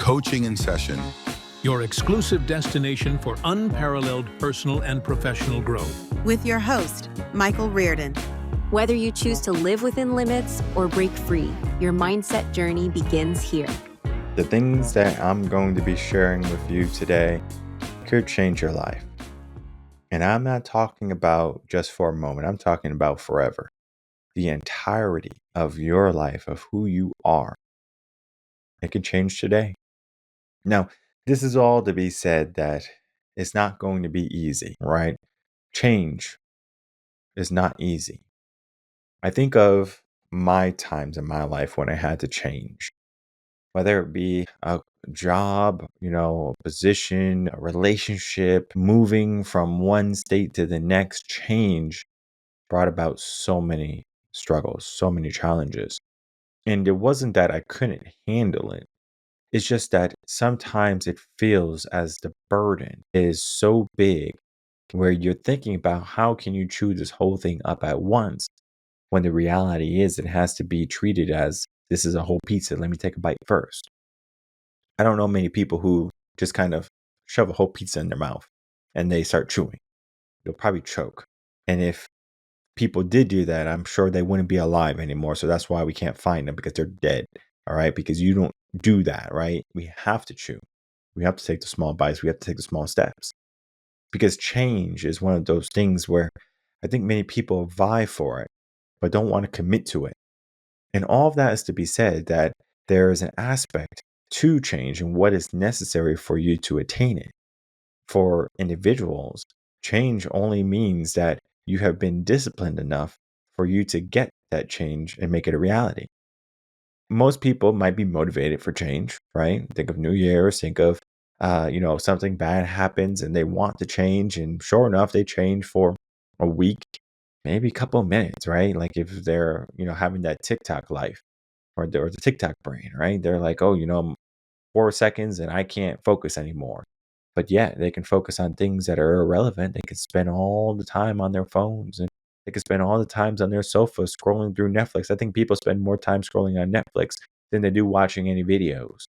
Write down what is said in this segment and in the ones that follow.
Coaching in Session. Your exclusive destination for unparalleled personal and professional growth. With your host, Michael Rearden. Whether you choose to live within limits or break free, your mindset journey begins here. The things that I'm going to be sharing with you today could change your life. And I'm not talking about just for a moment, I'm talking about forever. The entirety of your life, of who you are. It can change today. Now, this is all to be said that it's not going to be easy, right? Change is not easy. I think of my times in my life when I had to change, whether it be a job, a position, a relationship, moving from one state to the next. Change brought about so many struggles, so many challenges. And it wasn't that I couldn't handle it. It's just that sometimes it feels as the burden is so big where you're thinking about how can you chew this whole thing up at once, when the reality is it has to be treated as this is a whole pizza. Let me take a bite first. I don't know many people who just kind of shove a whole pizza in their mouth and they start chewing. They'll probably choke. And if people did do that, I'm sure they wouldn't be alive anymore. So that's why we can't find them, because they're dead. All right. Because you don't do that, right? We have to chew. We have to take the small bites. We have to take the small steps, because change is one of those things where I think many people vie for it, but don't want to commit to it. And all of that is to be said that there is an aspect to change and what is necessary for you to attain it. For individuals, change only means that you have been disciplined enough for you to get that change and make it a reality. Most people might be motivated for change, right? Think of New Year's, think of, something bad happens and they want to change. And sure enough, they change for a week, maybe a couple of minutes, right? Like if they're, having that TikTok life or the TikTok brain, right? They're like, 4 seconds and I can't focus anymore. But yeah, they can focus on things that are irrelevant. They can spend all the time on their phones, and they can spend all the times on their sofa scrolling through Netflix. I think people spend more time scrolling on Netflix than they do watching any videos,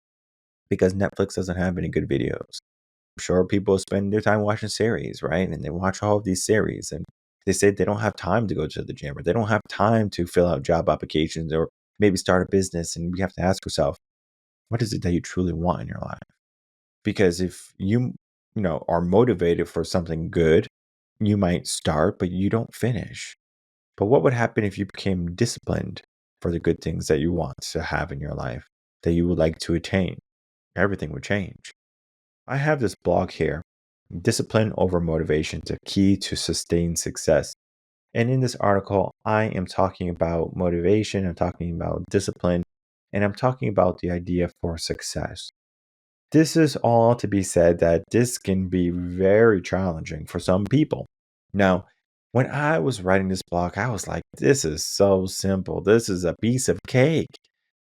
because Netflix doesn't have any good videos. I'm sure people spend their time watching series, right? And they watch all of these series and they say they don't have time to go to the gym, or they don't have time to fill out job applications or maybe start a business. And we have to ask ourselves, what is it that you truly want in your life? Because if you are motivated for something good, you might start, but you don't finish. But what would happen if you became disciplined for the good things that you want to have in your life, that you would like to attain? Everything would change. I have this blog here, Discipline Over Motivation, the Key to Sustained Success. And in this article, I am talking about motivation, I'm talking about discipline, and I'm talking about the idea for success. This is all to be said that this can be very challenging for some people. Now, when I was writing this blog, I was like, this is so simple. This is a piece of cake.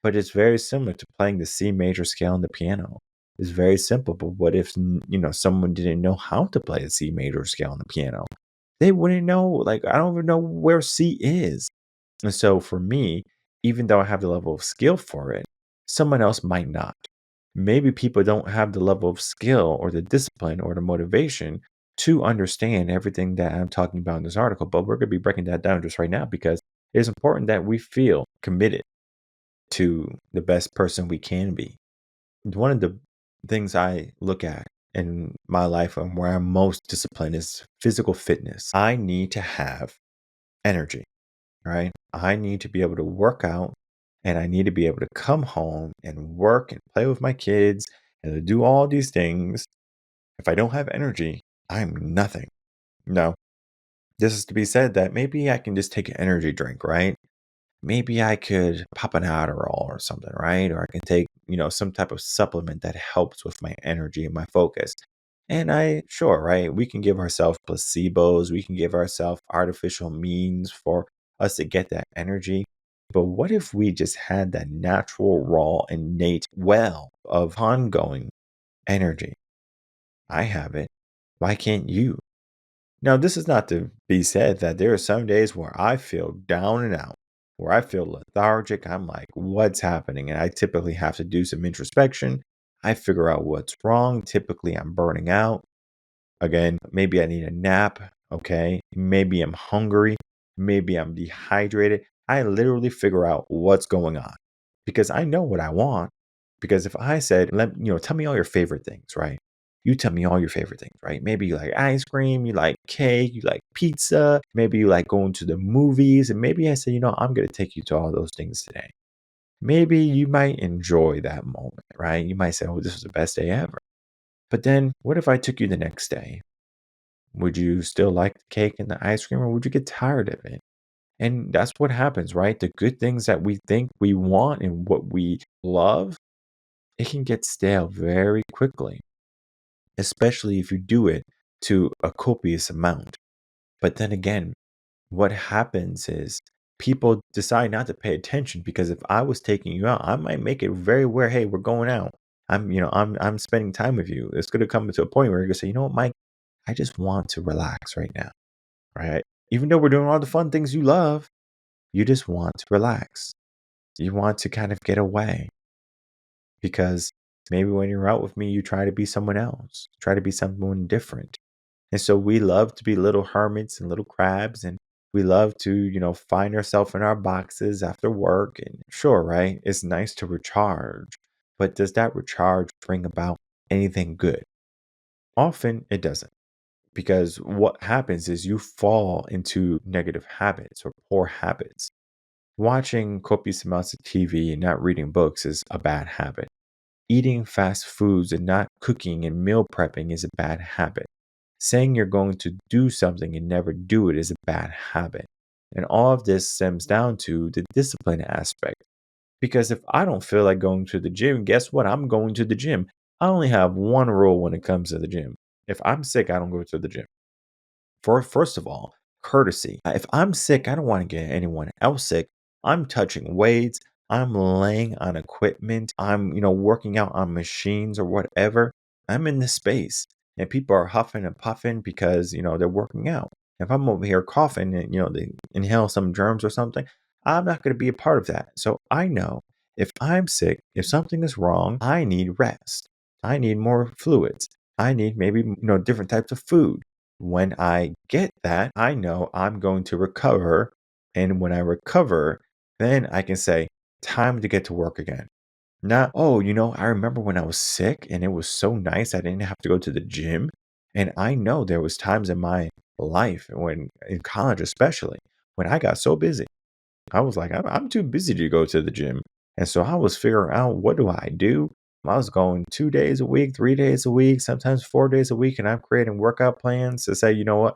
But it's very similar to playing the C major scale on the piano. It's very simple. But what if, someone didn't know how to play a C major scale on the piano? They wouldn't know. Like, I don't even know where C is. And so for me, even though I have the level of skill for it, someone else might not. Maybe people don't have the level of skill or the discipline or the motivation to understand everything that I'm talking about in this article. But we're going to be breaking that down just right now, because it is important that we feel committed to the best person we can be. One of the things I look at in my life and where I'm most disciplined is physical fitness. I need to have energy, right? I need to be able to work out, and I need to be able to come home and work and play with my kids and to do all these things. If I don't have energy, I'm nothing. No, this is to be said that maybe I can just take an energy drink, right? Maybe I could pop an Adderall or something, right? Or I can take, some type of supplement that helps with my energy and my focus. And right, we can give ourselves placebos, we can give ourselves artificial means for us to get that energy. But what if we just had that natural, raw, innate well of ongoing energy? I have it. Why can't you? Now, this is not to be said that there are some days where I feel down and out, where I feel lethargic. I'm like, what's happening? And I typically have to do some introspection. I figure out what's wrong. Typically, I'm burning out. Again, maybe I need a nap. Okay. Maybe I'm hungry. Maybe I'm dehydrated. I literally figure out what's going on because I know what I want. Because if I said, tell me all your favorite things, right? You tell me all your favorite things, right? Maybe you like ice cream, you like cake, you like pizza, maybe you like going to the movies. And maybe I say, I'm going to take you to all those things today. Maybe you might enjoy that moment, right? You might say, oh, this was the best day ever. But then what if I took you the next day? Would you still like the cake and the ice cream or would you get tired of it? And that's what happens, right? The good things that we think we want and what we love, it can get stale very quickly, especially if you do it to a copious amount. But then again, what happens is people decide not to pay attention because if I was taking you out, I might make it very aware, hey, we're going out. I'm spending time with you. It's gonna come to a point where you're gonna say, you know what, Mike, I just want to relax right now. Right? Even though we're doing all the fun things you love, you just want to relax. You want to kind of get away because maybe when you're out with me, you try to be someone else, try to be someone different. And so we love to be little hermits and little crabs, and we love to, find ourselves in our boxes after work. And sure, right? It's nice to recharge, but does that recharge bring about anything good? Often it doesn't. Because what happens is you fall into negative habits or poor habits. Watching copious amounts of TV and not reading books is a bad habit. Eating fast foods and not cooking and meal prepping is a bad habit. Saying you're going to do something and never do it is a bad habit. And all of this stems down to the discipline aspect. Because if I don't feel like going to the gym, guess what? I'm going to the gym. I only have one rule when it comes to the gym. If I'm sick, I don't go to the gym. First of all, courtesy. If I'm sick, I don't want to get anyone else sick. I'm touching weights. I'm laying on equipment. I'm, working out on machines or whatever. I'm in this space and people are huffing and puffing because, they're working out. If I'm over here coughing and, they inhale some germs or something, I'm not going to be a part of that. So I know if I'm sick, if something is wrong, I need rest. I need more fluids. I need maybe, different types of food. When I get that, I know I'm going to recover. And when I recover, then I can say, time to get to work again. Not, oh, I remember when I was sick and it was so nice I didn't have to go to the gym. And I know there was times in my life, when in college especially, when I got so busy. I was like, I'm too busy to go to the gym. And so I was figuring out, what do I do? I was going 2 days a week, 3 days a week, sometimes 4 days a week. And I'm creating workout plans to say, you know what?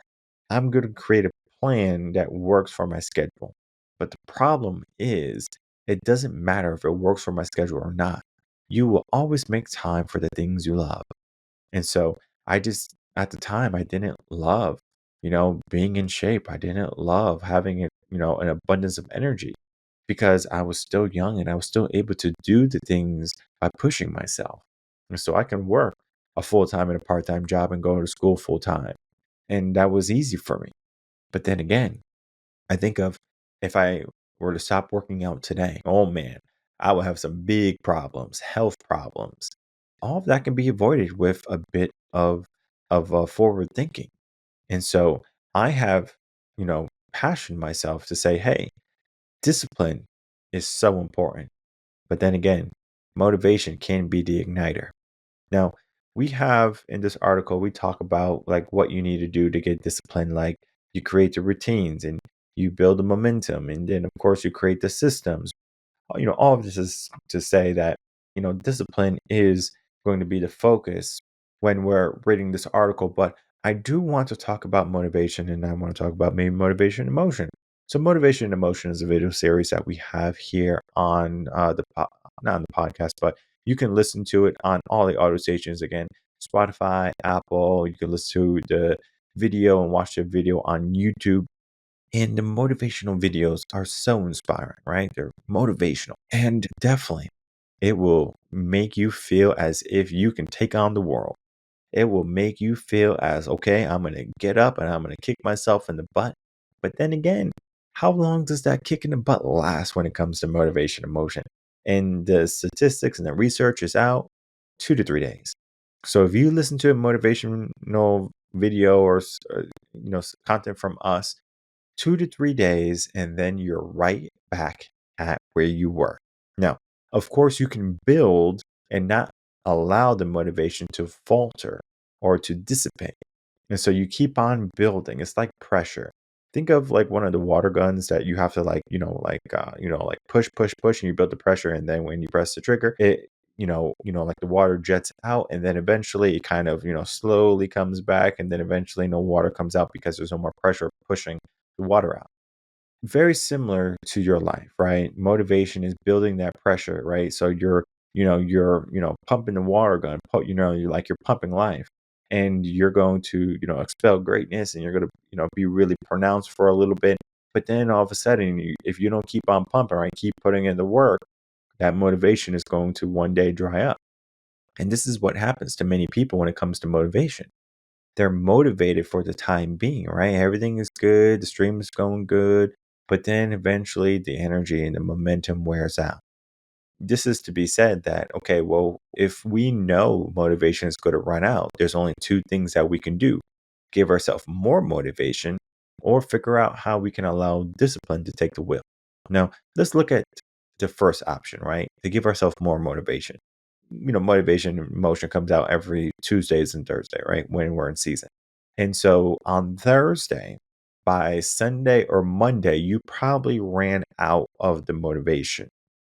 I'm going to create a plan that works for my schedule. But the problem is, it doesn't matter if it works for my schedule or not. You will always make time for the things you love. And so at the time, I didn't love, being in shape. I didn't love having an abundance of energy because I was still young and I was still able to do the things by pushing myself. And so I can work a full time and a part time job and go to school full time. And that was easy for me. But then again, I think of if I were to stop working out today, oh man, I would have some big problems, health problems. All of that can be avoided with a bit of forward thinking. And so I have, passioned myself to say, hey, discipline is so important. But then again, motivation can be the igniter. Now, we have in this article, we talk about like what you need to do to get disciplined. Like you create the routines and you build the momentum. And then, of course, you create the systems. All of this is to say that, discipline is going to be the focus when we're reading this article. But I do want to talk about motivation and I want to talk about maybe motivation and emotion. So, motivation and emotion is a video series that we have here on not on the podcast, but you can listen to it on all the audio stations again, Spotify, Apple. You can listen to the video and watch the video on YouTube. And the motivational videos are so inspiring, right? They're motivational. And definitely, it will make you feel as if you can take on the world. It will make you feel as, okay, I'm going to get up and I'm going to kick myself in the butt. But then again, how long does that kick in the butt last when it comes to motivation and motion? And the statistics and the research is out. 2 to 3 days. So if you listen to a motivational video or content from us, 2 to 3 days, and then you're right back at where you were. Now, of course, you can build and not allow the motivation to falter or to dissipate. And so you keep on building. It's like pressure. Think of like one of the water guns that you have to like push, push, push, and you build the pressure. And then when you press the trigger, like the water jets out, and then eventually it kind of, slowly comes back, and then eventually no water comes out because there's no more pressure pushing the water out. Very similar to your life, right? Motivation is building that pressure, right? So you're pumping the water gun, you're pumping life, and you're going to, expel greatness, and you're going to, be really pronounced for a little bit. But then all of a sudden, if you don't keep on pumping, right, keep putting in the work, that motivation is going to one day dry up. And this is what happens to many people when it comes to motivation. They're motivated for the time being, right? Everything is good, the stream is going good, but then eventually the energy and the momentum wears out. This is to be said that, okay, well, if we know motivation is going to run out, there's only two things that we can do: give ourselves more motivation, or figure out how we can allow discipline to take the wheel. Now, let's look at the first option, right? To give ourselves more motivation. Motivation and motion comes out every Tuesdays and Thursday, right? When we're in season. And so on Thursday, by Sunday or Monday, you probably ran out of the motivation,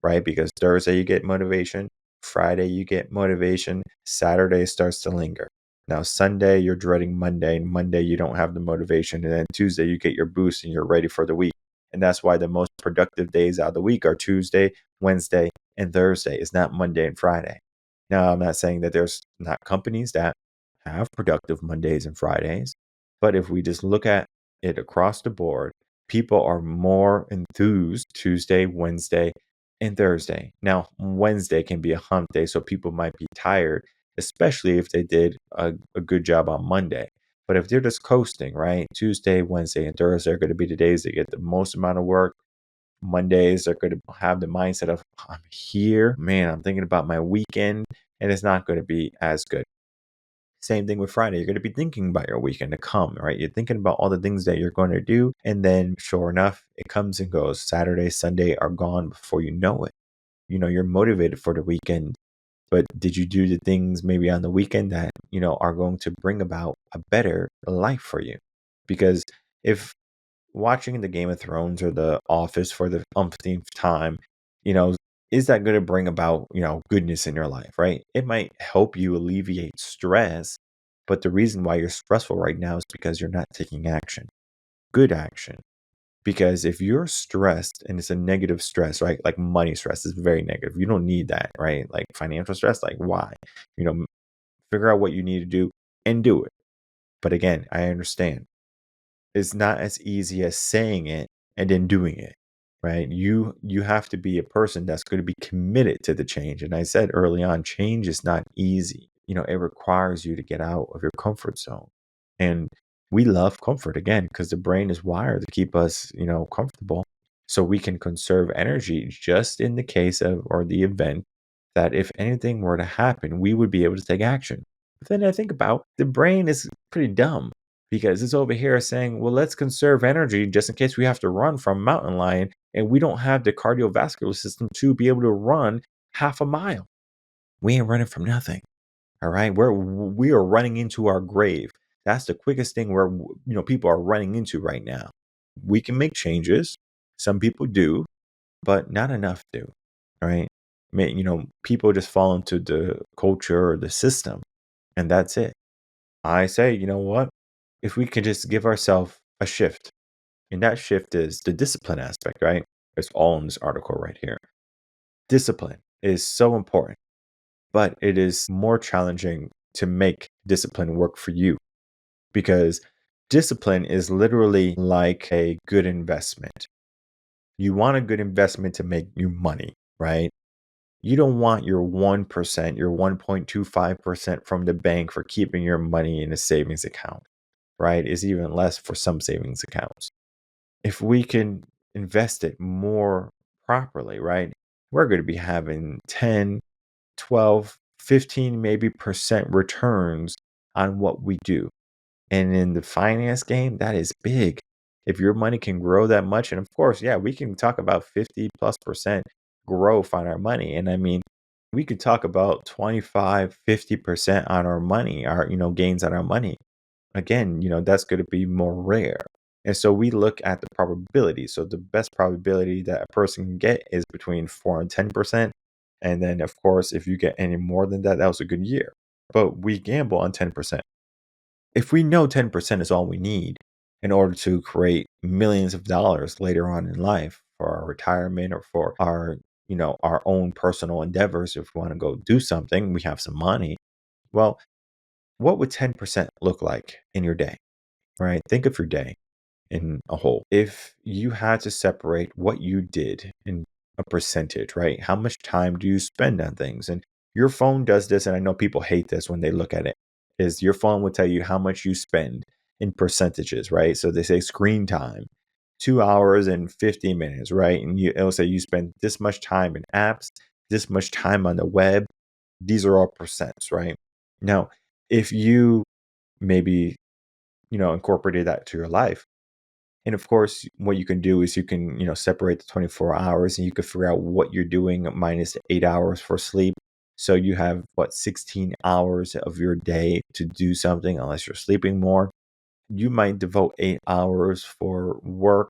right? Because Thursday you get motivation, Friday you get motivation, Saturday starts to linger. Now, Sunday you're dreading Monday, and Monday you don't have the motivation, and then Tuesday you get your boost and you're ready for the week. And that's why the most productive days out of the week are Tuesday, Wednesday, and Thursday. It's not Monday and Friday. Now, I'm not saying that there's not companies that have productive Mondays and Fridays, but if we just look at it across the board, people are more enthused Tuesday, Wednesday, and Thursday. Now, Wednesday can be a hump day, so people might be tired, especially if they did a good job on Monday. But if they're just coasting, right? Tuesday, Wednesday, and Thursday are going to be the days they get the most amount of work. Mondays are going to have the mindset of, I'm here, man, I'm thinking about my weekend, and it's not going to be as good. Same thing with Friday. You're going to be thinking about your weekend to come, right? You're thinking about all the things that you're going to do. And then, sure enough, it comes and goes. Saturday, Sunday are gone before you know it. You're motivated for the weekend. But did you do the things maybe on the weekend that, are going to bring about a better life for you? Because if watching the Game of Thrones or The Office for the umpteenth time, you know, is that going to bring about, goodness in your life, right? It might help you alleviate stress, but the reason why you're stressful right now is because you're not taking action, good action. Because if you're stressed and it's a negative stress, right? Like money stress is very negative. You don't need that, right? Like financial stress, like why? You know, figure out what you need to do and do it. But again, I understand it's not as easy as saying it and then doing it, right? You have to be a person that's going to be committed to the change. And I said early on, change is not easy. It requires you to get out of your comfort zone. And we love comfort again because the brain is wired to keep us, comfortable, so we can conserve energy just in the case of, or the event that if anything were to happen, we would be able to take action. But then I think about the brain is pretty dumb because it's over here saying, well, let's conserve energy just in case we have to run from a mountain lion and we don't have the cardiovascular system to be able to run half a mile. We ain't running from nothing. All right. We are running into our grave. That's the quickest thing where, people are running into right now. We can make changes. Some people do, but not enough do. Right. People just fall into the culture or the system, and that's it. I say, you know what? If we could just give ourselves a shift, and that shift is the discipline aspect, right? It's all in this article right here. Discipline is so important, but it is more challenging to make discipline work for you because discipline is literally like a good investment. You want a good investment to make you money, right? You don't want your 1%, your 1.25% from the bank for keeping your money in a savings account, right? It's even less for some savings accounts. If we can invest it more properly, right? We're going to be having 10, 12, 15 maybe percent returns on what we do. And in the finance game, that is big. If your money can grow that much, and of course, yeah, we can talk about 50+% growth on our money. And I mean, we could talk about 25, 50% on our money, our, gains on our money. Again, that's going to be more rare. And so we look at the probability. So the best probability that a person can get is between 4 and 10%. And then, of course, if you get any more than that, that was a good year. But we gamble on 10%. If we know 10% is all we need in order to create millions of dollars later on in life for our retirement or for our, our own personal endeavors, if we want to go do something, we have some money. Well, what would 10% look like in your day, right? Think of your day in a whole. If you had to separate what you did in a percentage, right? How much time do you spend on things? And your phone does this, and I know people hate this when they look at it, is your phone will tell you how much you spend in percentages, right? So they say screen time, 2 hours and 50 minutes, right? And it'll say you spend this much time in apps, this much time on the web. These are all percents, right? Now, if you maybe, incorporated that to your life, and of course, what you can do is you can, separate the 24 hours and you can figure out what you're doing minus the 8 hours for sleep. So you have 16 hours of your day to do something unless you're sleeping more. You might devote 8 hours for work,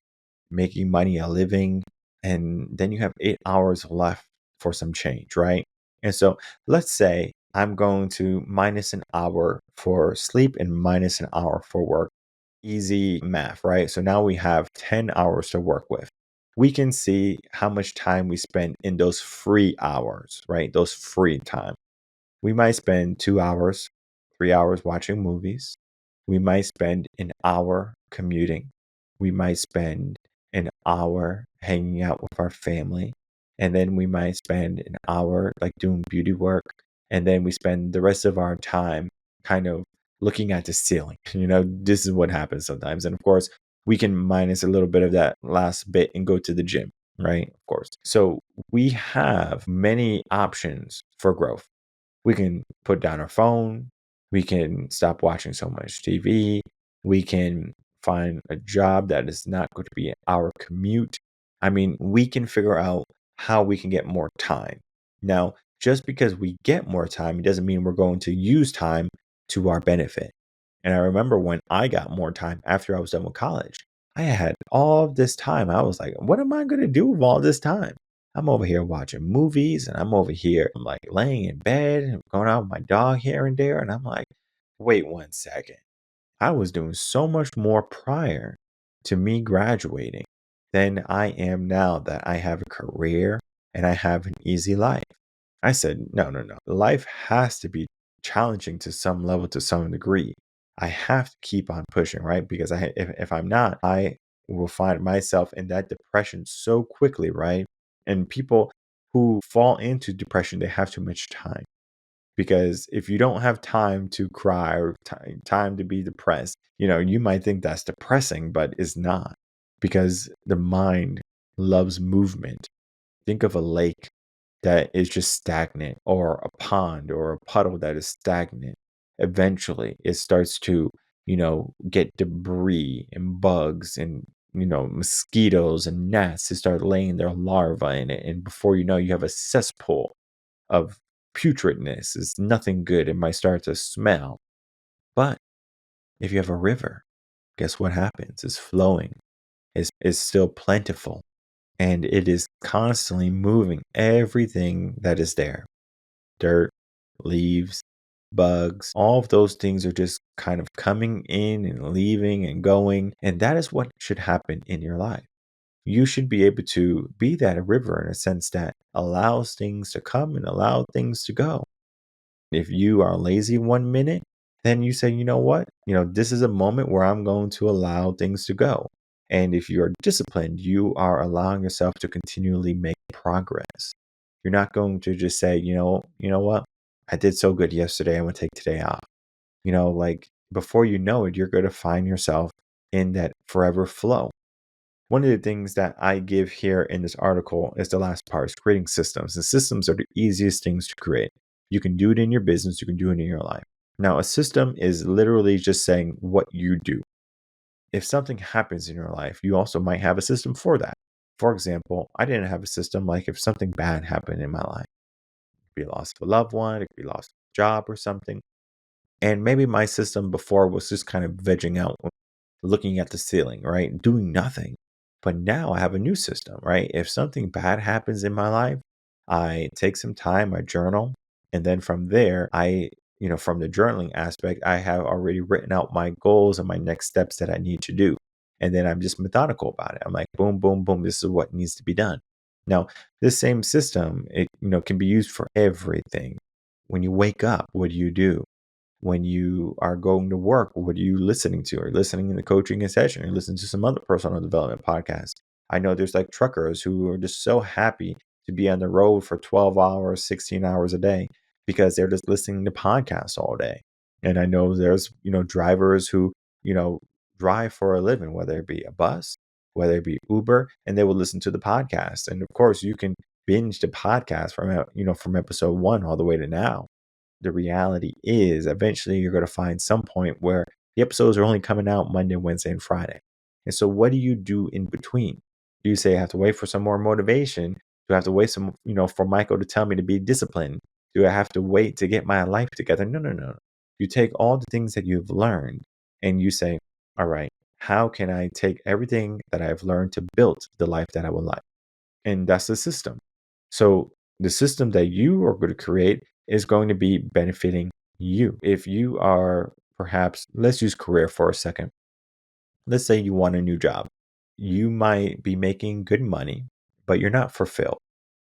making money, a living, and then you have 8 hours left for some change, right? And so let's say I'm going to minus an hour for sleep and minus an hour for work. Easy math, right? So now we have 10 hours to work with. We can see how much time we spend in those free hours, right? Those free time. We might spend 2 hours, 3 hours watching movies. We might spend an hour commuting. We might spend an hour hanging out with our family. And then we might spend an hour like doing beauty work. And then we spend the rest of our time kind of looking at the ceiling. This is what happens sometimes. And of course, we can minus a little bit of that last bit and go to the gym, right? Of course. So we have many options for growth. We can put down our phone. We can stop watching so much TV. We can find a job that is not going to be our commute. I mean, we can figure out how we can get more time. Now, just because we get more time, it doesn't mean we're going to use time to our benefit. And I remember when I got more time after I was done with college, I had all of this time. I was like, what am I going to do with all this time? I'm over here watching movies and I'm over here, I'm like laying in bed and going out with my dog here and there. And I'm like, wait 1 second. I was doing so much more prior to me graduating than I am now that I have a career and I have an easy life. I said, no, no, no. Life has to be challenging to some level, to some degree. I have to keep on pushing, right? Because if I'm not, I will find myself in that depression so quickly, right? And people who fall into depression, they have too much time. Because if you don't have time to cry or time to be depressed, you might think that's depressing, but it's not. Because the mind loves movement. Think of a lake that is just stagnant, or a pond or a puddle that is stagnant. Eventually, it starts to, get debris and bugs and, mosquitoes and gnats to start laying their larvae in it. And before you know, you have a cesspool of putridness. It's nothing good. It might start to smell. But if you have a river, guess what happens? It's flowing. It's still plentiful. And it is constantly moving everything that is there. Dirt, leaves, bugs, all of those things are just kind of coming in and leaving and going. And that is what should happen in your life. You should be able to be that river in a sense that allows things to come and allow things to go. If you are lazy 1 minute, then you say, you know what? This is a moment where I'm going to allow things to go. And if you are disciplined, you are allowing yourself to continually make progress. You're not going to just say, what? I did so good yesterday. I'm going to take today off. Like before you know it, you're going to find yourself in that forever flow. One of the things that I give here in this article is the last part, is creating systems. And systems are the easiest things to create. You can do it in your business. You can do it in your life. Now, a system is literally just saying what you do. If something happens in your life, you also might have a system for that. For example, I didn't have a system like if something bad happened in my life. It could be loss of a loved one, it could be loss of a job or something. And maybe my system before was just kind of vegging out, looking at the ceiling, right? Doing nothing. But now I have a new system, right? If something bad happens in my life, I take some time, I journal, and then from there, from the journaling aspect, I have already written out my goals and my next steps that I need to do. And then I'm just methodical about it. I'm like, boom, boom, boom, this is what needs to be done. Now, this same system, it can be used for everything. When you wake up, what do you do? When you are going to work, what are you listening to? Are you listening in the coaching and session? Are you listening to some other personal development podcast? I know there's like truckers who are just so happy to be on the road for 12 hours, 16 hours a day because they're just listening to podcasts all day. And I know there's, drivers who, drive for a living, whether it be a bus, whether it be Uber, and they will listen to the podcast. And of course, you can binge the podcast from episode 1 all the way to now. The reality is eventually you're going to find some point where the episodes are only coming out Monday, Wednesday, and Friday. And so what do you do in between? Do you say I have to wait for some more motivation? Do I have to wait for Michael to tell me to be disciplined? Do I have to wait to get my life together? No, no, no. You take all the things that you've learned and you say, all right, how can I take everything that I've learned to build the life that I would like? And that's the system. So the system that you are going to create is going to be benefiting you. If you are perhaps, let's use career for a second. Let's say you want a new job. You might be making good money, but you're not fulfilled.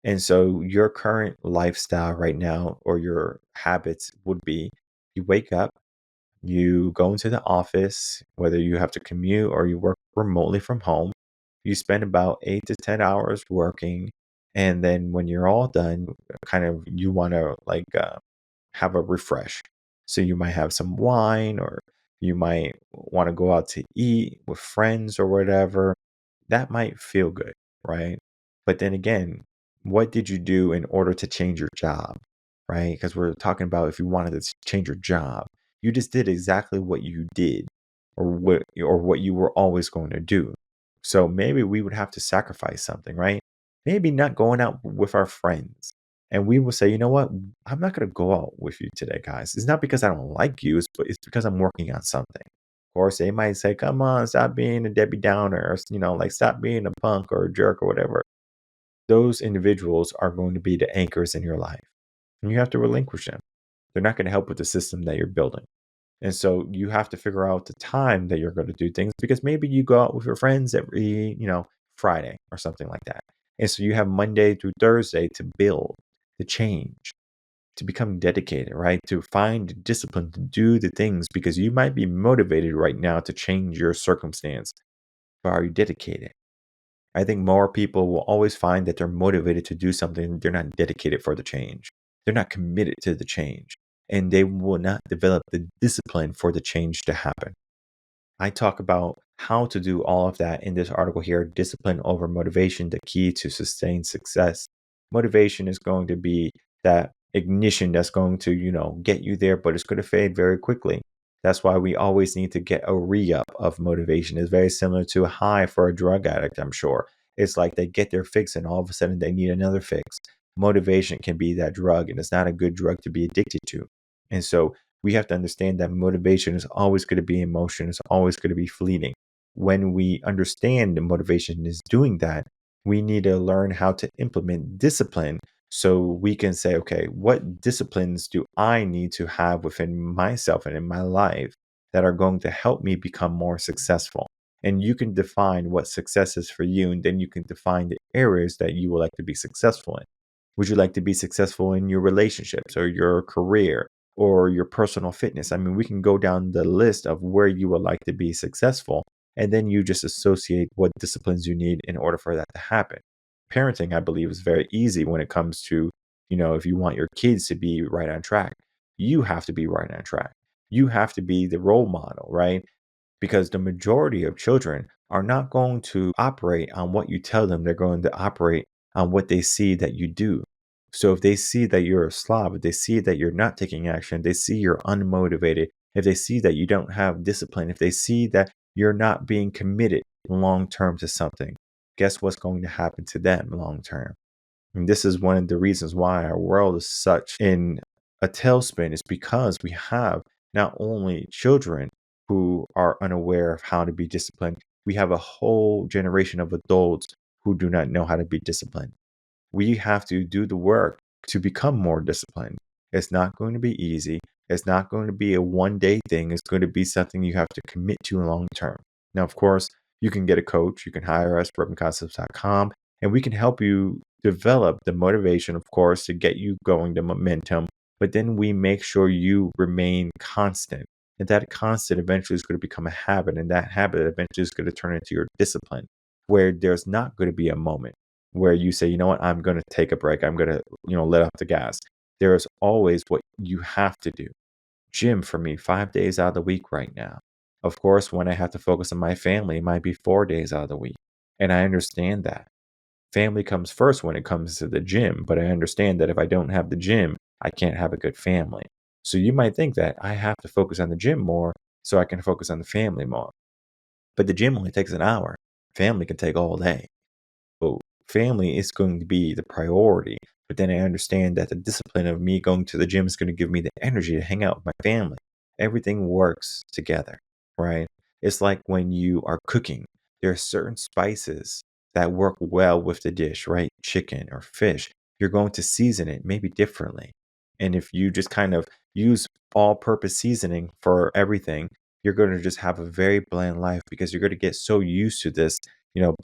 And so your current lifestyle right now or your habits would be you wake up, you go into the office, whether you have to commute or you work remotely from home. You spend about 8 to 10 hours working. And then when you're all done, kind of you want to have a refresh. So you might have some wine or you might want to go out to eat with friends or whatever. That might feel good, right? But then again, what did you do in order to change your job, right? Because we're talking about if you wanted to change your job, you just did exactly what you did or what you were always going to do. So maybe we would have to sacrifice something, right? Maybe not going out with our friends. And we will say, you know what? I'm not going to go out with you today, guys. It's not because I don't like you, but it's because I'm working on something. Of course, they might say, come on, stop being a Debbie Downer, or, stop being a punk or a jerk or whatever. Those individuals are going to be the anchors in your life. And you have to relinquish them. They're not going to help with the system that you're building. And so you have to figure out the time that you're going to do things because maybe you go out with your friends every, Friday or something like that. And so you have Monday through Thursday to build, to change, to become dedicated, right? To find the discipline to do the things because you might be motivated right now to change your circumstance. But are you dedicated? I think more people will always find that they're motivated to do something. They're not dedicated for the change. They're not committed to the change. And they will not develop the discipline for the change to happen. I talk about how to do all of that in this article here, Discipline Over Motivation, the Key to Sustained Success. Motivation is going to be that ignition that's going to, get you there, but it's going to fade very quickly. That's why we always need to get a re-up of motivation. It's very similar to a high for a drug addict, I'm sure. It's like they get their fix and all of a sudden they need another fix. Motivation can be that drug, and it's not a good drug to be addicted to. And so we have to understand that motivation is always going to be emotion. It's always going to be fleeting. When we understand the motivation is doing that, we need to learn how to implement discipline so we can say, okay, what disciplines do I need to have within myself and in my life that are going to help me become more successful? And you can define what success is for you, and then you can define the areas that you would like to be successful in. Would you like to be successful in your relationships or your career or your personal fitness? I mean, we can go down the list of where you would like to be successful, and then you just associate what disciplines you need in order for that to happen. Parenting, I believe, is very easy when it comes to, if you want your kids to be right on track, you have to be right on track. You have to be the role model, right? Because the majority of children are not going to operate on what you tell them. They're going to operate on what they see that you do. So if they see that you're a slob, if they see that you're not taking action, if they see you're unmotivated, if they see that you don't have discipline, if they see that you're not being committed long term to something, guess what's going to happen to them long term? And this is one of the reasons why our world is such in a tailspin, is because we have not only children who are unaware of how to be disciplined, we have a whole generation of adults who do not know how to be disciplined. We have to do the work to become more disciplined. It's not going to be easy. It's not going to be a one-day thing. It's going to be something you have to commit to long term. Now, of course, you can get a coach. You can hire us, revenconcepts.com, and we can help you develop the motivation, of course, to get you going, the momentum. But then we make sure you remain constant. And that constant eventually is going to become a habit. And that habit eventually is going to turn into your discipline, where there's not going to be a moment where you say, you know what, I'm going to take a break. I'm going to, let off the gas. There is always what you have to do. Gym for me, 5 days out of the week right now. Of course, when I have to focus on my family, it might be 4 days out of the week. And I understand that. Family comes first when it comes to the gym, but I understand that if I don't have the gym, I can't have a good family. So you might think that I have to focus on the gym more so I can focus on the family more. But the gym only takes an hour. Family can take all day. So family is going to be the priority. But then I understand that the discipline of me going to the gym is going to give me the energy to hang out with my family. Everything works together, right? It's like when you are cooking, there are certain spices that work well with the dish, right? Chicken or fish. You're going to season it maybe differently. And if you just kind of use all purpose seasoning for everything, you're going to just have a very bland life because you're going to get so used to this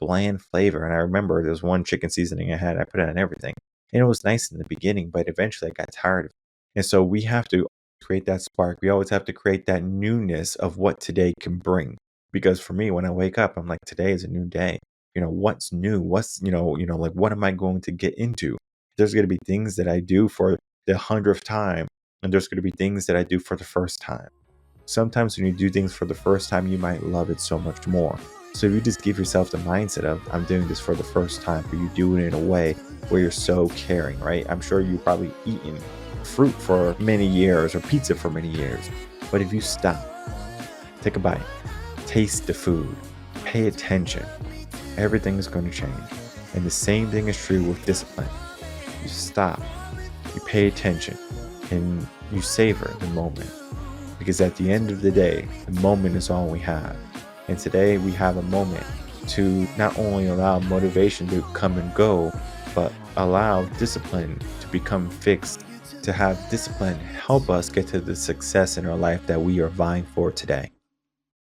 bland flavor. And I remember there was one chicken seasoning I had, I put it on everything. And it was nice in the beginning, but eventually I got tired of it. And so we have to create that spark. We always have to create that newness of what today can bring. Because for me, when I wake up, I'm like, today is a new day. What's new? What's, like, what am I going to get into? There's going to be things that I do for the 100th time, and there's going to be things that I do for the first time. Sometimes when you do things for the first time, you might love it so much more. So if you just give yourself the mindset of, I'm doing this for the first time, but you do it in a way where you're so caring, right? I'm sure you've probably eaten fruit for many years or pizza for many years. But if you stop, take a bite, taste the food, pay attention, everything is going to change. And the same thing is true with discipline. You stop, you pay attention, and you savor the moment. Because at the end of the day, the moment is all we have. And today we have a moment to not only allow motivation to come and go, but allow discipline to become fixed, to have discipline help us get to the success in our life that we are vying for today.